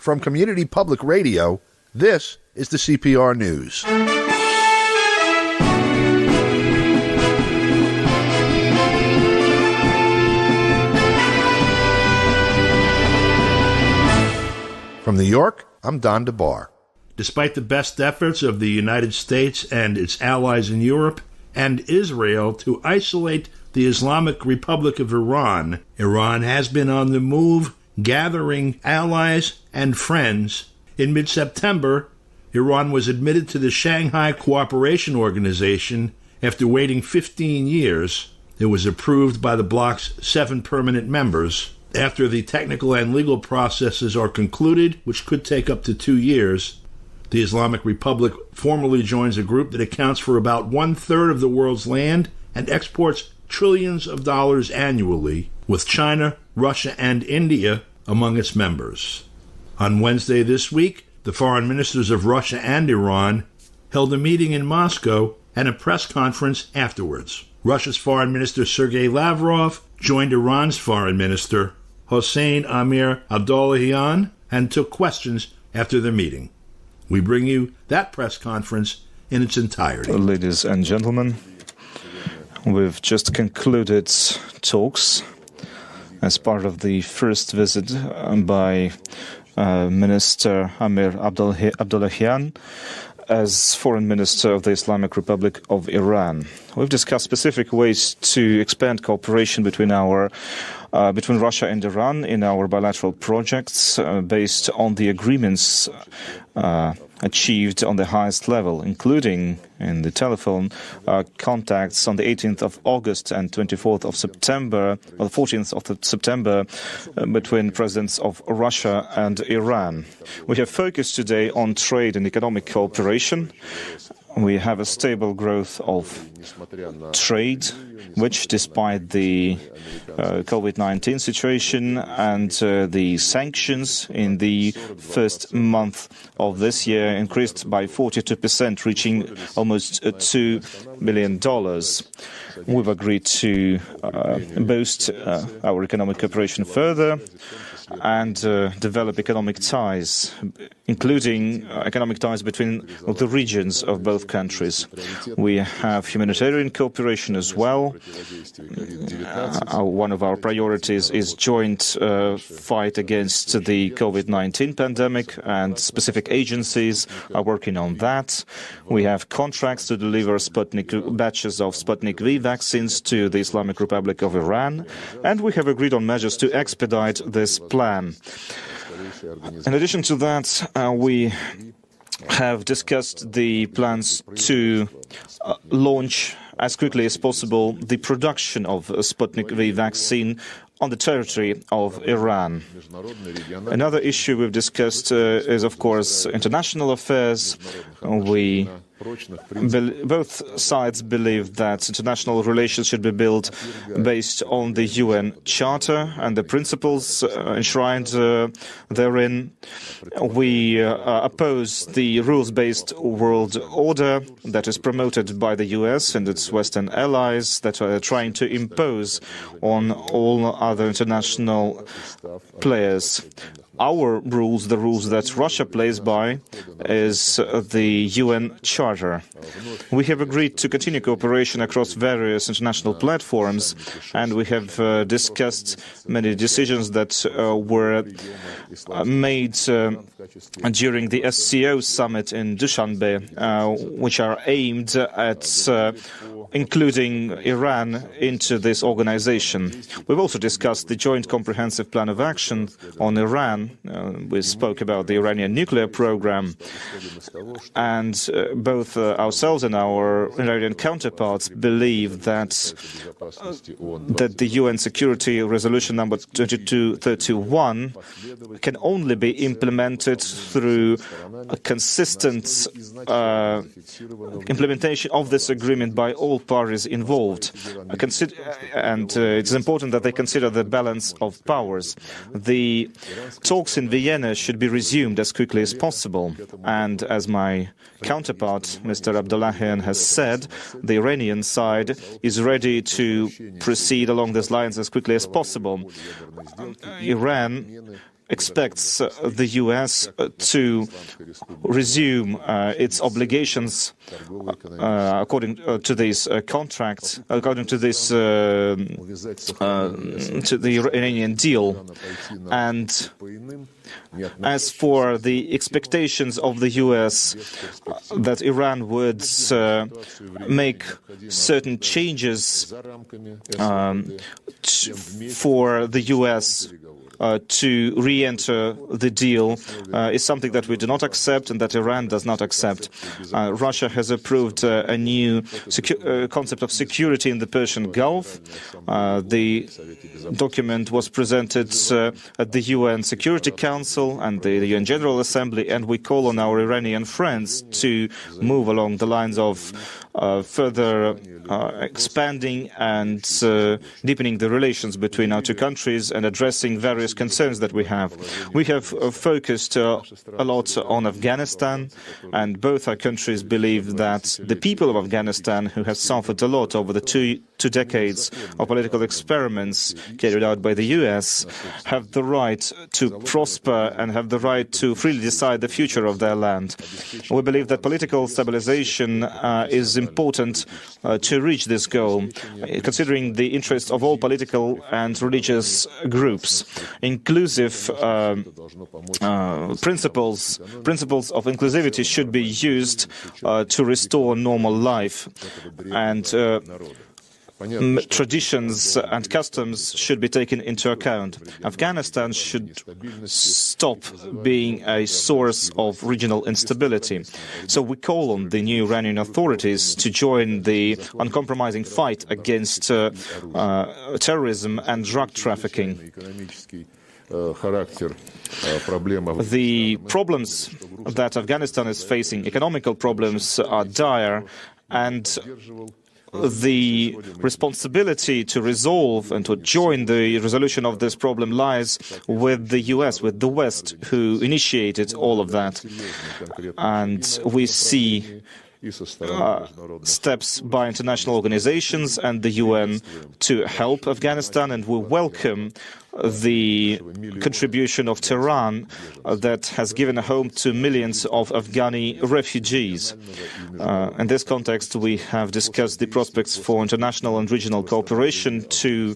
From Community Public Radio, this is the CPR News. From New York, I'm Don DeBar. Despite the best efforts of the United States and its allies in Europe and Israel to isolate the Islamic Republic of Iran, Iran has been on the move, gathering allies and friends. In mid-September, Iran was admitted to the Shanghai Cooperation Organization after waiting 15 years. It was approved by the bloc's 7 permanent members. After the technical and legal processes are concluded, which could take up to 2 years, the Islamic Republic formally joins a group that accounts for about 1/3 of the world's land and exports trillions of dollars annually, with China, Russia, and India among its members. On Wednesday this week, the foreign ministers of Russia and Iran held a meeting in Moscow and a press conference afterwards. Russia's Foreign Minister Sergei Lavrov joined Iran's Foreign Minister Hossein Amir Abdollahian and took questions after the meeting. We bring you that press conference in its entirety. Ladies and gentlemen, we've just concluded talks as part of the first visit by Minister Amir Abdollahian as Foreign Minister of the Islamic Republic of Iran. We've discussed specific ways to expand cooperation between Russia and Iran in our bilateral projects based on the agreements achieved on the highest level, including in the telephone contacts on the 18th of August and 24th of September, or the 14th of September, between presidents of Russia and Iran. We have focused today on trade and economic cooperation. We have a stable growth of trade, which, despite the COVID-19 situation and the sanctions in the first month of this year, increased by 42%, reaching almost $2 billion. We've agreed to boost our economic cooperation further and develop economic ties, including economic ties between the regions of both countries. We have humanitarian cooperation as well. One of our priorities is joint fight against the COVID-19 pandemic, and specific agencies are working on that. We have contracts to deliver batches of Sputnik V vaccines to the Islamic Republic of Iran, and we have agreed on measures to expedite this plan. In addition to that, we have discussed the plans to launch as quickly as possible the production of Sputnik V vaccine on the territory of Iran. Another issue we've discussed is, of course, international affairs. Both sides believe that international relations should be built based on the UN Charter and the principles enshrined therein. We oppose the rules-based world order that is promoted by the US and its Western allies that are trying to impose on all other international players. Our rules, the rules that Russia plays by, is the UN Charter. We have agreed to continue cooperation across various international platforms, and we have discussed many decisions that were made during the SCO summit in Dushanbe, which are aimed at including Iran into this organization. We've also discussed the Joint Comprehensive Plan of Action on Iran. We spoke about the Iranian nuclear program, and both ourselves and our Iranian counterparts believe that the UN Security Resolution number 2231 can only be implemented through a consistent implementation of this agreement by all parties involved. And it's important that they consider the balance of powers. The talks in Vienna should be resumed as quickly as possible. And as my counterpart, Mr. Abdollahian, has said, the Iranian side is ready to proceed along these lines as quickly as possible. Iran expects the U.S. to resume its obligations according to this contract, according to this to the Iranian deal. And as for the expectations of the U.S. that Iran would make certain changes for the U.S. To re-enter the deal is something that we do not accept and that Iran does not accept. Russia has approved a new concept of security in the Persian Gulf. The document was presented at the UN Security Council and the UN General Assembly, and we call on our Iranian friends to move along the lines of further expanding and deepening the relations between our two countries and addressing various concerns that we have. We have focused a lot on Afghanistan, and both our countries believe that the people of Afghanistan, who have suffered a lot over the two decades of political experiments carried out by the U.S., have the right to prosper and have the right to freely decide the future of their land. We believe that political stabilization is important to reach this goal, considering the interests of all political and religious groups. Inclusive principles of inclusivity should be used to restore normal life, and traditions and customs should be taken into account. Afghanistan should stop being a source of regional instability. So we call on the new Iranian authorities to join the uncompromising fight against terrorism and drug trafficking. The problems that Afghanistan is facing, economical problems, are dire, and the responsibility to resolve and to join the resolution of this problem lies with the U.S., with the West, who initiated all of that. And we see steps by international organizations and the UN to help Afghanistan, and we welcome the contribution of Tehran that has given a home to millions of Afghani refugees. In this context, we have discussed the prospects for international and regional cooperation to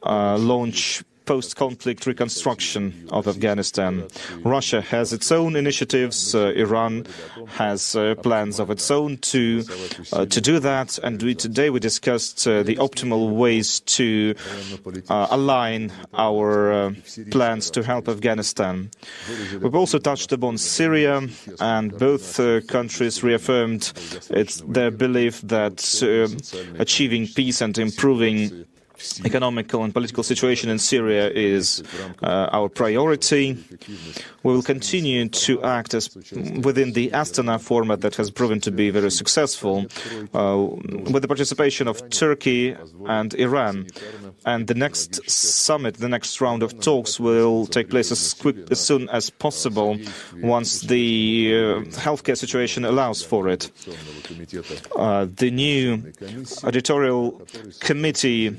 launch post-conflict reconstruction of Afghanistan. Russia has its own initiatives. Iran has plans of its own to do that. And today we discussed the optimal ways to align our plans to help Afghanistan. We've also touched upon Syria, and both countries reaffirmed their belief that achieving peace and improving economical and political situation in Syria is our priority. We will continue to act as within the Astana format that has proven to be very successful, with the participation of Turkey and Iran. And the next summit, the next round of talks, will take place as soon as possible once the healthcare situation allows for it. The new editorial committee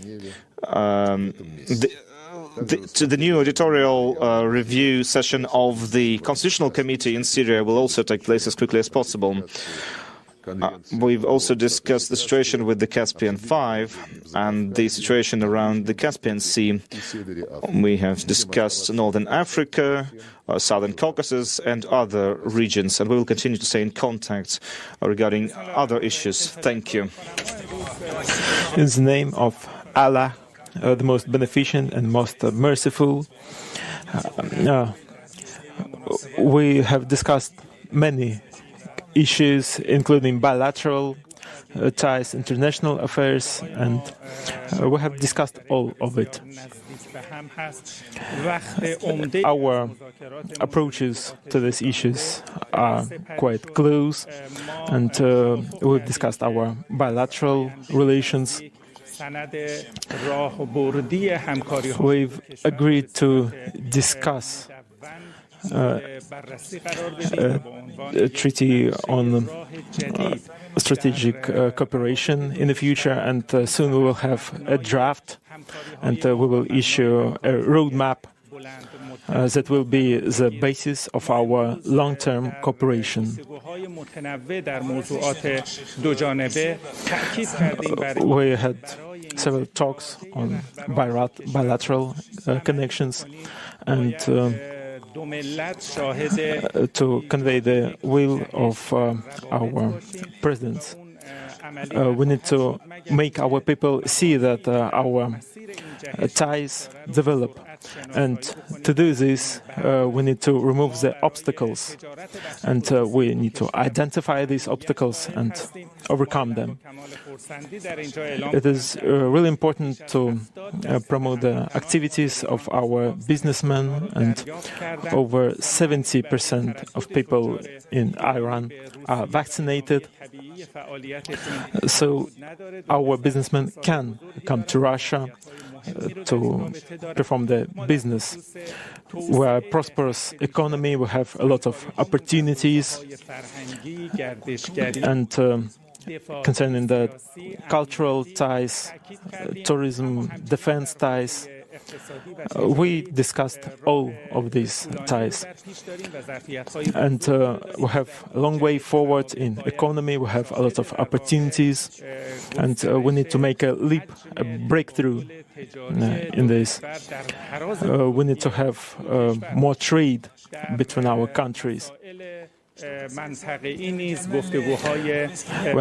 the new editorial review session of the Constitutional Committee in Syria will also take place as quickly as possible. We've also discussed the situation with the Caspian 5 and the situation around the Caspian Sea. We have discussed Northern Africa, Southern Caucasus, and other regions, and we will continue to stay in contact regarding other issues. Thank you. In the name of Allah, the most beneficent and most merciful, we have discussed many issues, including bilateral ties, international affairs, and we have discussed all of it. Our approaches to these issues are quite close, and we've discussed our bilateral relations. We've agreed to discuss a treaty on strategic cooperation in the future, and soon we will have a draft, and we will issue a roadmap that will be the basis of our long-term cooperation. We had several talks on bilateral connections and to convey the will of our presidents. We need to make our people see that our ties develop. And to do this, we need to remove the obstacles. And we need to identify these obstacles and overcome them. It is really important to promote the activities of our businessmen, and over 70% of people in Iran are vaccinated. So our businessmen can come to Russia to perform their business. We are a prosperous economy, we have a lot of opportunities, and concerning the cultural ties, tourism, defense ties, we discussed all of these ties. And we have a long way forward in economy, we have a lot of opportunities, and we need to make a leap, a breakthrough in this. We need to have more trade between our countries. When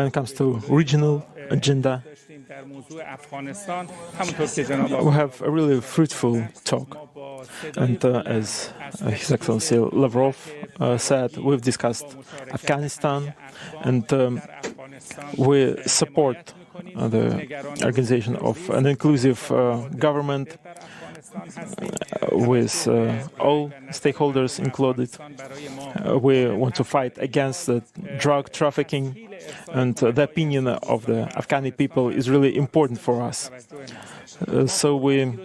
it comes to regional agenda, we have a really fruitful talk. And as His Excellency Lavrov said, we've discussed Afghanistan, and we support the organization of an inclusive government with all stakeholders included. We want to fight against the drug trafficking, and the opinion of the Afghani people is really important for us. So we've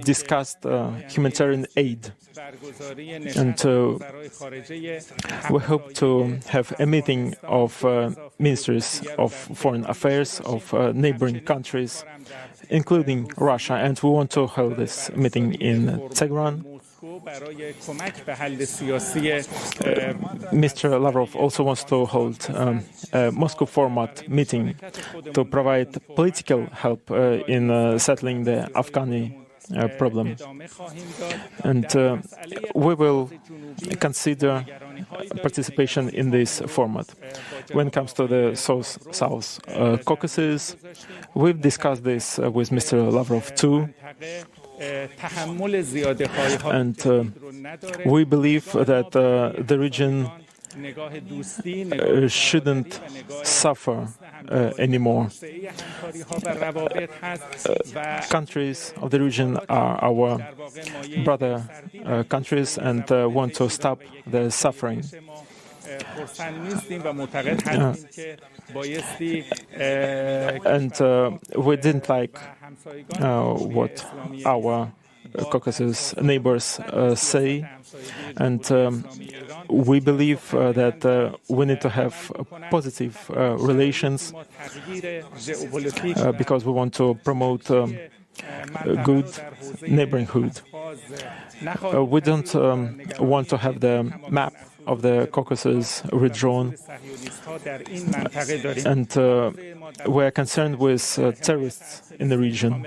discussed humanitarian aid, and we hope to have a meeting of ministers of foreign affairs of neighboring countries, including Russia, and we want to hold this meeting in Tehran. Mr. Lavrov also wants to hold a Moscow format meeting to provide political help in settling the Afghani problem. And we will consider participation in this format. When it comes to the South Caucasus, we've discussed this with Mr. Lavrov too. And we believe that the region shouldn't suffer anymore. Countries of the region are our brother countries and want to stop the suffering. And we didn't like what our Caucasus neighbors say, and we believe that we need to have positive relations because we want to promote good neighborhood. We don't want to have the map of the Caucasus withdrawn, and we are concerned with terrorists in the region.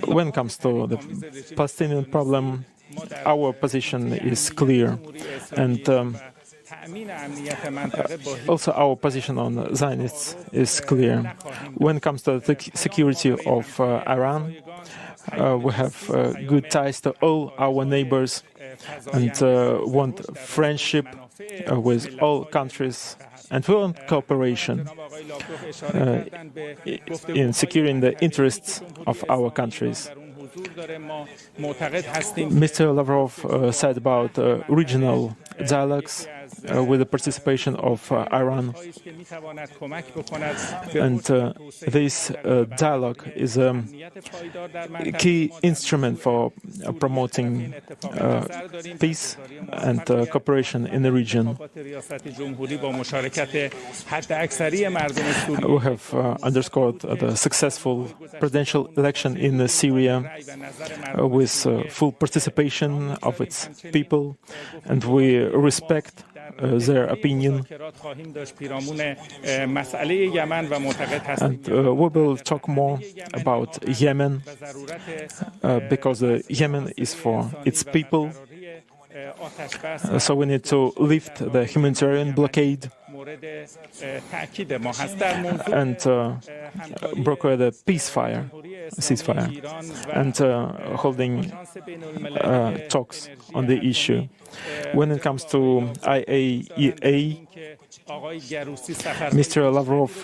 When it comes to the Palestinian problem, our position is clear, and also our position on Zionists is clear. When it comes to the security of Iran, we have good ties to all our neighbors and want friendship with all countries, and we want cooperation in securing the interests of our countries. Mr. Lavrov said about regional dialogues with the participation of Iran. And this dialogue is a key instrument for promoting peace and cooperation in the region. We have underscored the successful presidential election in Syria with full participation of its people, and we respect their opinion. And we will talk more about Yemen, because Yemen is for its people. So we need to lift the humanitarian blockade and broker the ceasefire, and holding talks on the issue. When it comes to IAEA, Mr. Lavrov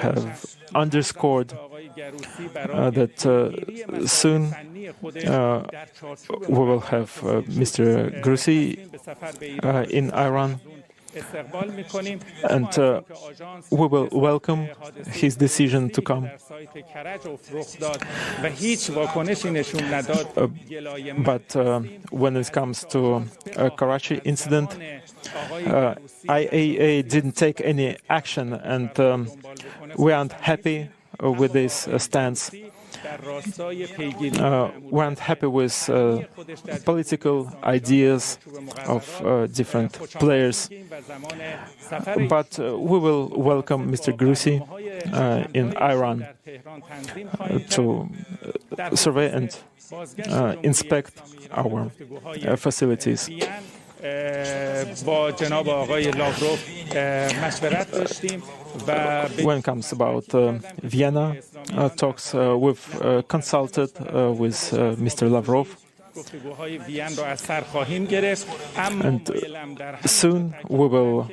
have underscored that soon we will have Mr. Grossi in Iran, and we will welcome his decision to come. But when it comes to Karachi incident, IAEA didn't take any action, and we aren't happy with this stance. We aren't happy with political ideas of different players, but we will welcome Mr. Grossi in Iran to survey and inspect our facilities. When it comes about Vienna talks, we've consulted with Mr. Lavrov, and soon we will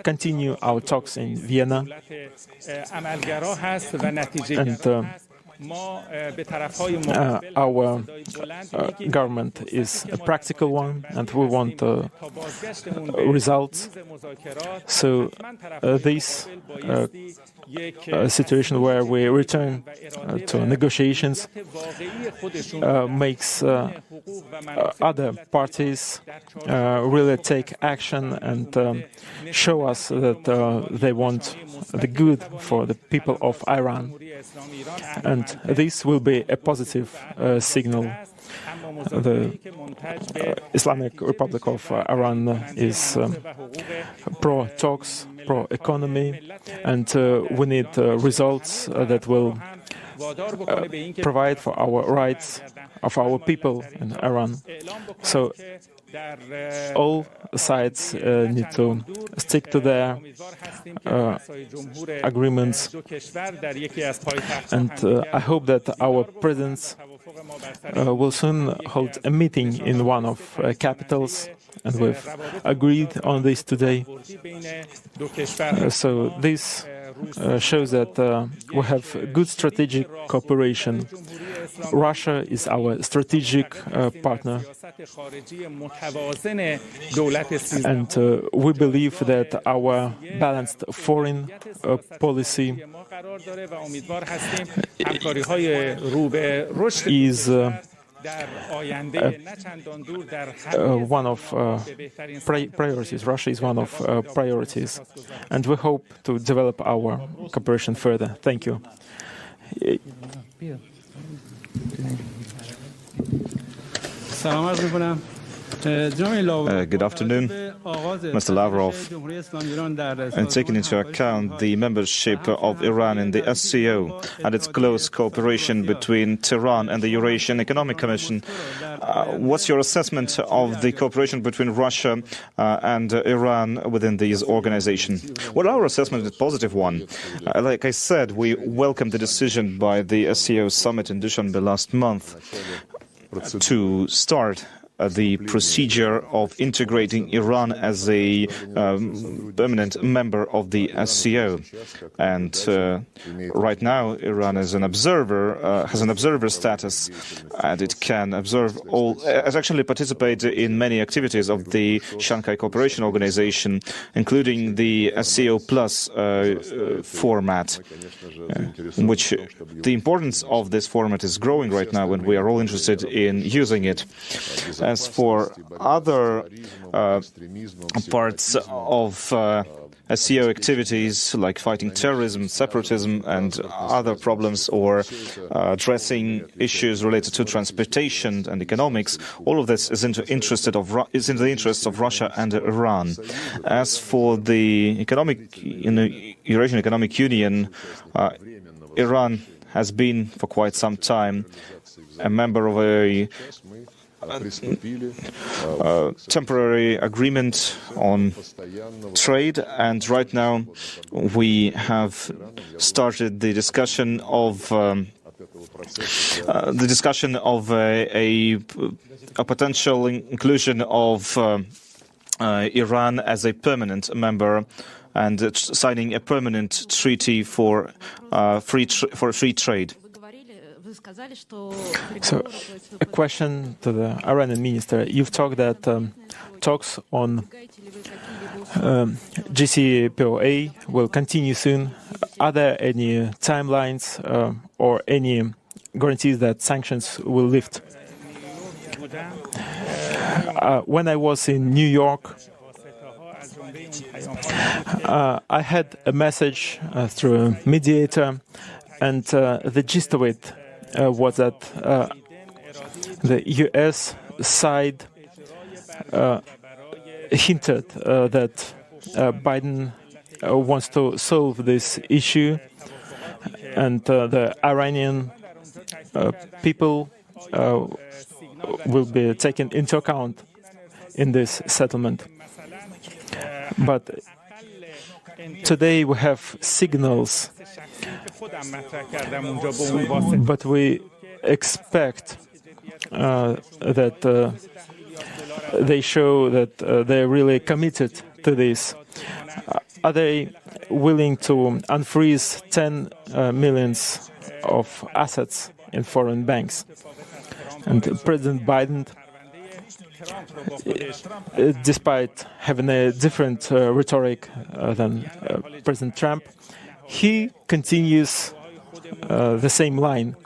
continue our talks in Vienna, and our government is a practical one, and we want results. So this situation where we return to negotiations makes other parties really take action and show us that they want the good for the people of Iran. And this will be a positive signal. The Islamic Republic of Iran is pro-talks, pro-economy, and we need results that will provide for our rights of our people in Iran. So all sides need to stick to their agreements, and I hope that our presidents will soon hold a meeting in one of capitals, and we've agreed on this today. So this shows that we have good strategic cooperation. Russia is our strategic partner, and we believe that our balanced foreign policy is one of priorities. Russia is one of priorities, and we hope to develop our cooperation further. Thank you. Good afternoon, Mr. Lavrov. And taking into account the membership of Iran in the SCO and its close cooperation between Tehran and the Eurasian Economic Commission, what's your assessment of the cooperation between Russia and Iran within these organizations? Well, our assessment is a positive one. Like I said, we welcome the decision by the SCO summit in Dushanbe last month to start the procedure of integrating Iran as a permanent member of the SCO. And right now, Iran is an observer, has an observer status, and it can observe has actually participated in many activities of the Shanghai Cooperation Organization, including the SCO Plus format, which the importance of this format is growing right now, and we are all interested in using it. As for other parts of SCO activities like fighting terrorism, separatism, and other problems, or addressing issues related to transportation and economics, all of this is in the interests of Russia and Iran. As for the Eurasian Economic Union, Iran has been for quite some time a member of a temporary agreement on trade, and right now we have started the discussion of a potential inclusion of Iran as a permanent member, and signing a permanent treaty for free trade. So, a question to the Iranian minister. You've talked that talks on JCPOA will continue soon. Are there any timelines or any guarantees that sanctions will lift? When I was in New York, I had a message through a mediator, and the gist of it was that the U.S. side hinted that Biden wants to solve this issue, and the Iranian people will be taken into account in this settlement. But today we have signals, but we expect that they show that they're really committed to this. Are they willing to unfreeze 10 millions of assets in foreign banks? And President Biden, despite having a different rhetoric than President Trump, he continues the same line.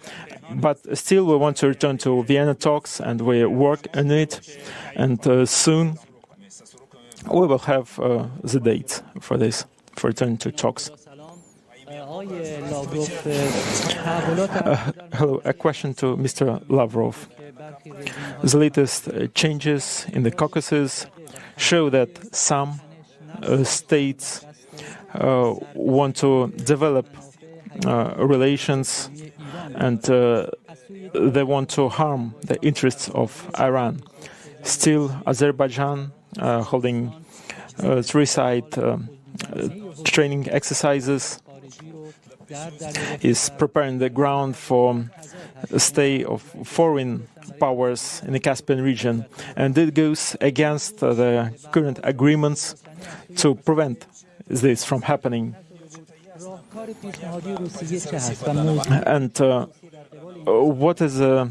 But still, we want to return to Vienna talks, and we work on it. And soon, we will have the date for this, for return to talks. Hello, a question to Mr. Lavrov. The latest changes in the Caucasus show that some states want to develop relations, and they want to harm the interests of Iran. Still, Azerbaijan holding three-side training exercises is preparing the ground for a stay of foreign powers in the Caspian region, and it goes against the current agreements to prevent this from happening. And what is the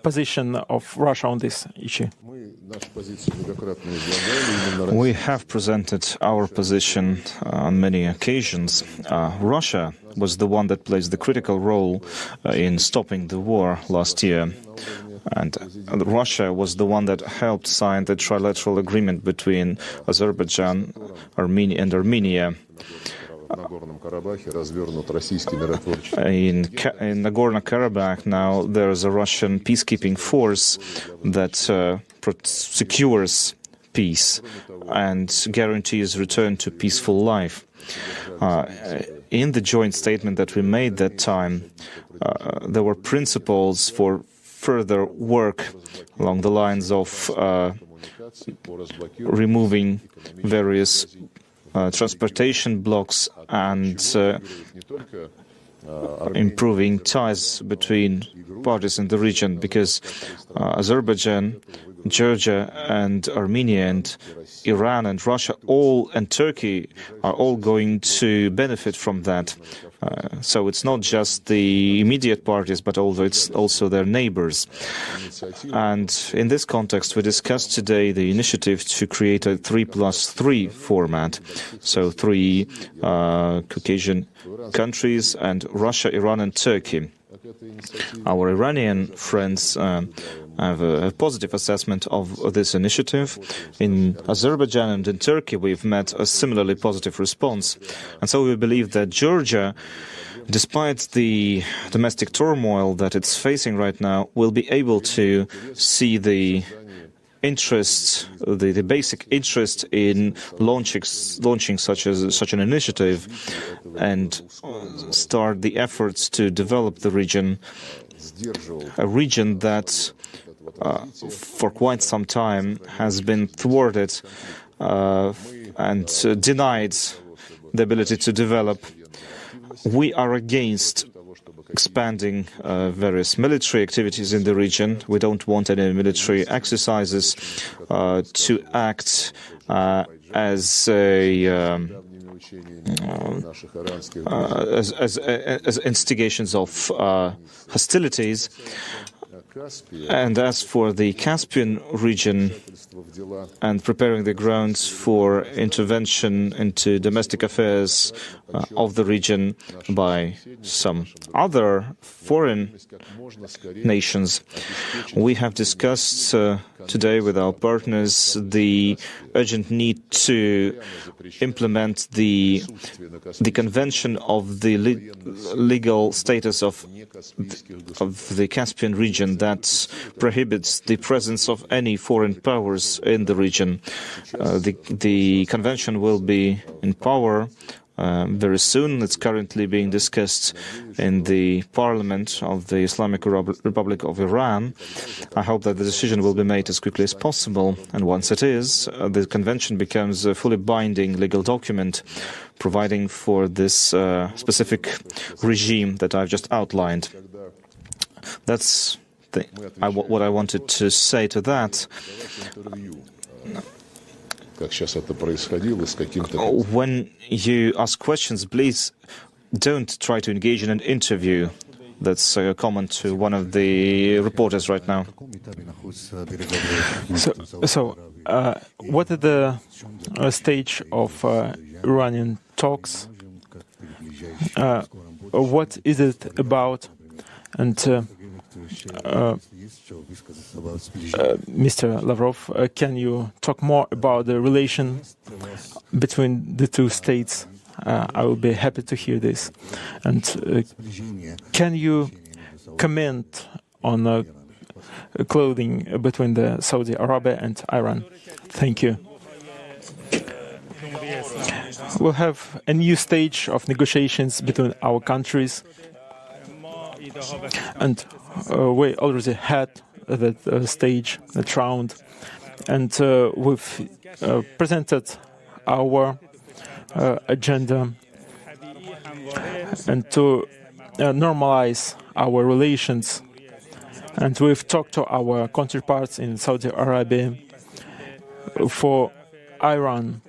position of Russia on this issue? We have presented our position on many occasions. Russia was the one that plays the critical role in stopping the war last year. And Russia was the one that helped sign the trilateral agreement between Azerbaijan, Armenia, and Armenia. In Nagorno-Karabakh now there is a Russian peacekeeping force that secures peace and guarantees return to peaceful life. In the joint statement that we made that time, there were principles for further work along the lines of removing various transportation blocks and improving ties between parties in the region, because Azerbaijan, Georgia and Armenia and Iran and Russia and Turkey are all going to benefit from that. So it's not just the immediate parties, but it's also their neighbors. And in this context, we discussed today the initiative to create a 3+3 format. So 3 Caucasian countries and Russia, Iran and Turkey. Our Iranian friends have a positive assessment of this initiative. In Azerbaijan and in Turkey, we've met a similarly positive response. And so we believe that Georgia, despite the domestic turmoil that it's facing right now, will be able to see the interest, the basic interest in launching such an initiative and start the efforts to develop the region, a region that for quite some time has been thwarted and denied the ability to develop. We are against expanding various military activities in the region. We don't want any military exercises to act as instigations of hostilities. And as for the Caspian region and preparing the grounds for intervention into domestic affairs of the region by some other foreign nations, we have discussed today with our partners the urgent need to implement the convention of the legal status of the Caspian region that prohibits the presence of any foreign powers in the region. The convention will be in power very soon. It's currently being discussed in the parliament of the Islamic Republic of Iran. I hope that the decision will be made as quickly as possible, and once it is, the convention becomes a fully binding legal document providing for this specific regime that I've just outlined. That's what I wanted to say to that. When you ask questions, please don't try to engage in an interview. That's common to one of the reporters right now. So, what is the stage of Iranian talks? What is it about? And Mr. Lavrov, can you talk more about the relation between the two states? I will be happy to hear this. And can you comment on clothing between the Saudi Arabia and Iran? Thank you. We'll have a new stage of negotiations between our countries, and we already had that stage, that round, and we've presented our agenda and to normalize our relations. And we've talked to our counterparts in Saudi Arabia. For Iran,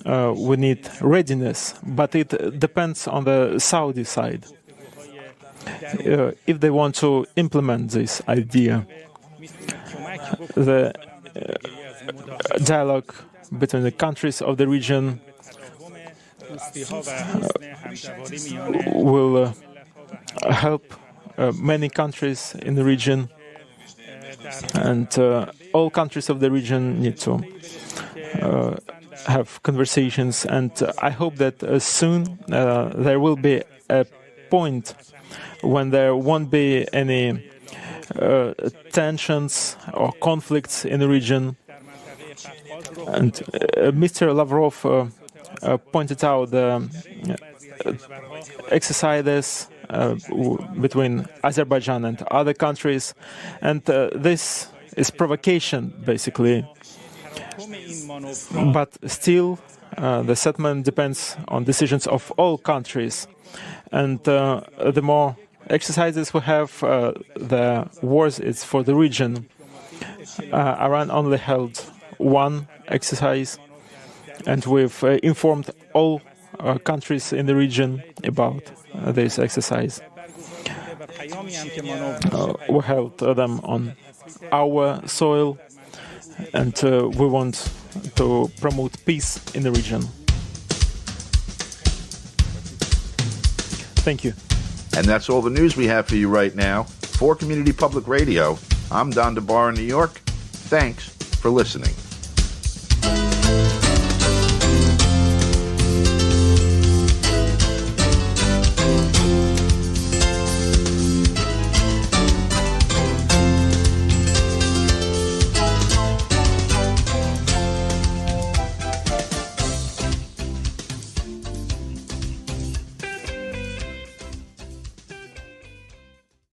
we need readiness, but it depends on the Saudi side. If they want to implement this idea, the dialogue between the countries of the region will help many countries in the region, and all countries of the region need to have conversations. And I hope that soon there will be a point when there won't be any tensions or conflicts in the region. And Mr. Lavrov pointed out the exercises between Azerbaijan and other countries, and this is provocation, basically. But still, the settlement depends on decisions of all countries, and the more exercises we have, the worse it's for the region. Iran only held one exercise, and we've informed all countries in the region about this exercise. We held them on our soil, and we want to promote peace in the region. Thank you. And that's all the news we have for you right now. For Community Public Radio, I'm Don DeBar in New York. Thanks for listening.